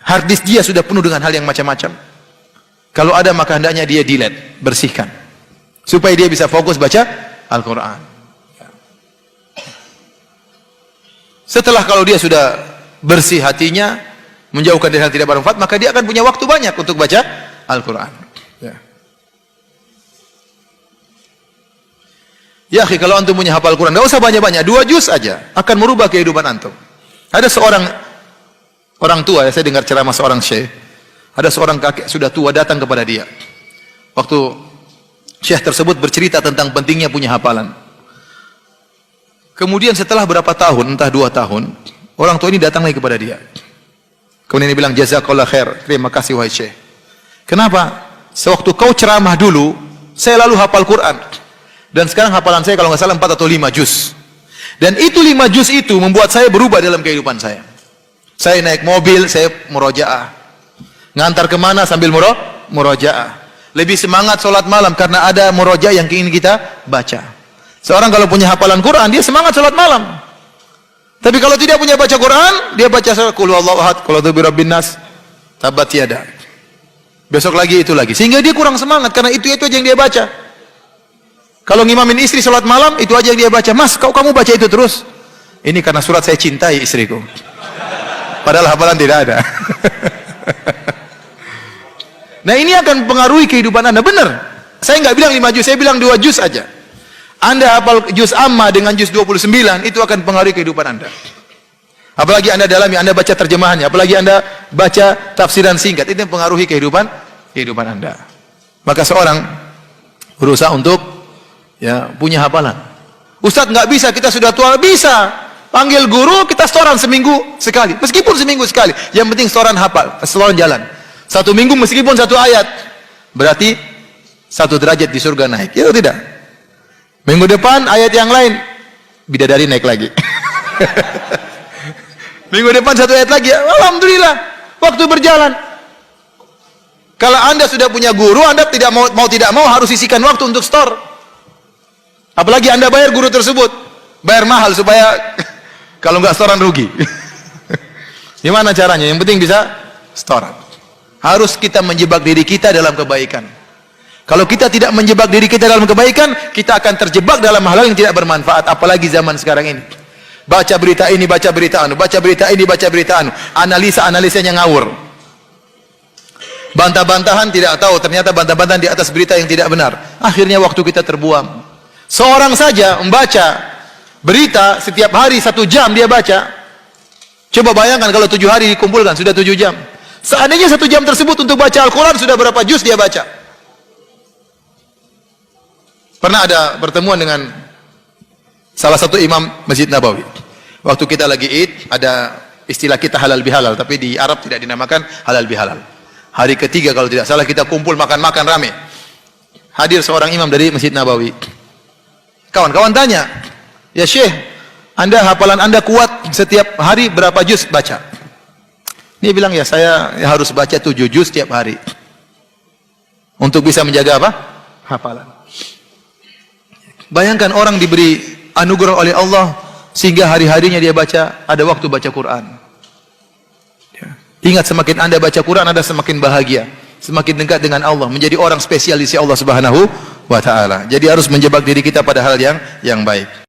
Hard disk dia sudah penuh dengan hal yang macam-macam. Kalau ada maka hendaknya dia delete, bersihkan. Supaya dia bisa fokus baca Al-Quran. Setelah kalau dia sudah bersih hatinya, menjauhkan dari hal tidak bermanfaat, maka dia akan punya waktu banyak untuk baca Al-Quran. Ya akhi, kalau antum punya hafal Quran, tidak usah banyak-banyak, 2 juz aja, akan merubah kehidupan antum. Ada seorang orang tua, saya dengar ceramah seorang syekh, ada seorang kakek sudah tua datang kepada dia. Waktu syekh tersebut bercerita tentang pentingnya punya hafalan. Kemudian setelah berapa tahun, entah 2 tahun, orang tua ini datang lagi kepada dia. Kemudian dia bilang, jazakallah khair, terima kasih wahai syekh. Kenapa? Sewaktu kau ceramah dulu, saya lalu hafal Quran. Dan sekarang hafalan saya kalau nggak salah 4 atau 5 juz. Dan itu 5 juz itu membuat saya berubah dalam kehidupan saya. Saya naik mobil, saya murojaah. Ngantar kemana sambil murojaah. Lebih semangat sholat malam karena ada murojaah yang ingin kita baca. Seorang kalau punya hafalan Quran, dia semangat sholat malam. Tapi kalau tidak punya baca Quran, dia baca qul huwallahu ahad, qul a'udzu birabbin nas, tabat yada. Besok lagi itu lagi. Sehingga dia kurang semangat karena itu aja yang dia baca. Kalau ngimamin istri sholat malam, itu aja yang dia baca. Mas, kamu baca itu terus? Ini karena surat saya cintai istriku. Padahal hafalan tidak ada. Nah ini akan mempengaruhi kehidupan anda. Benar. Saya nggak bilang 5 juz, saya bilang 2 juz aja. Anda hafal juz amma dengan juz 29, itu akan mempengaruhi kehidupan anda. Apalagi anda dalami, anda baca terjemahannya. Apalagi anda baca tafsiran singkat. Itu mempengaruhi kehidupan anda. Maka seorang berusaha untuk punya hafalan. Ustadz nggak bisa, kita sudah tua. Bisa, panggil guru, kita setoran seminggu sekali, meskipun seminggu sekali, yang penting setoran hafal, setoran jalan 1 minggu meskipun 1 ayat, berarti 1 derajat di surga naik, ya tidak? Minggu depan ayat yang lain, bidadari naik lagi. Minggu depan 1 ayat lagi, alhamdulillah, waktu berjalan. Kalau anda sudah punya guru, anda tidak mau harus sisihkan waktu untuk store. Apalagi anda bayar guru tersebut, bayar mahal supaya kalau nggak setoran rugi. Gimana caranya? Yang penting bisa setoran. Harus kita menjebak diri kita dalam kebaikan. Kalau kita tidak menjebak diri kita dalam kebaikan, kita akan terjebak dalam hal yang tidak bermanfaat. Apalagi zaman sekarang ini. Baca berita ini, baca berita anu, baca berita ini, baca berita anu. Analisanya ngawur. Bantah-bantahan tidak tahu, ternyata bantah-bantahan di atas berita yang tidak benar. Akhirnya waktu kita terbuang. Seorang saja membaca berita setiap hari 1 jam dia baca. Coba bayangkan kalau 7 hari dikumpulkan sudah 7 jam. Seandainya 1 jam tersebut untuk baca Al-Quran, sudah berapa juz dia baca? Pernah ada pertemuan dengan salah satu imam Masjid Nabawi. Waktu kita lagi Id, ada istilah kita halal bihalal, tapi di Arab tidak dinamakan halal bihalal. Hari ketiga kalau tidak salah kita kumpul makan-makan rame. Hadir seorang imam dari Masjid Nabawi. Kawan-kawan tanya, ya Syekh, hafalan anda kuat setiap hari berapa juz baca? Dia bilang, ya saya harus baca 7 juz setiap hari. Untuk bisa menjaga apa? Hafalan. Bayangkan orang diberi anugerah oleh Allah, sehingga hari-harinya dia baca, ada waktu baca Quran. Ingat, semakin anda baca Quran, anda semakin bahagia. Semakin dekat dengan Allah, menjadi orang spesial di sisi Allah Subhanahu wa ta'ala. Jadi harus menjebak diri kita pada hal yang baik.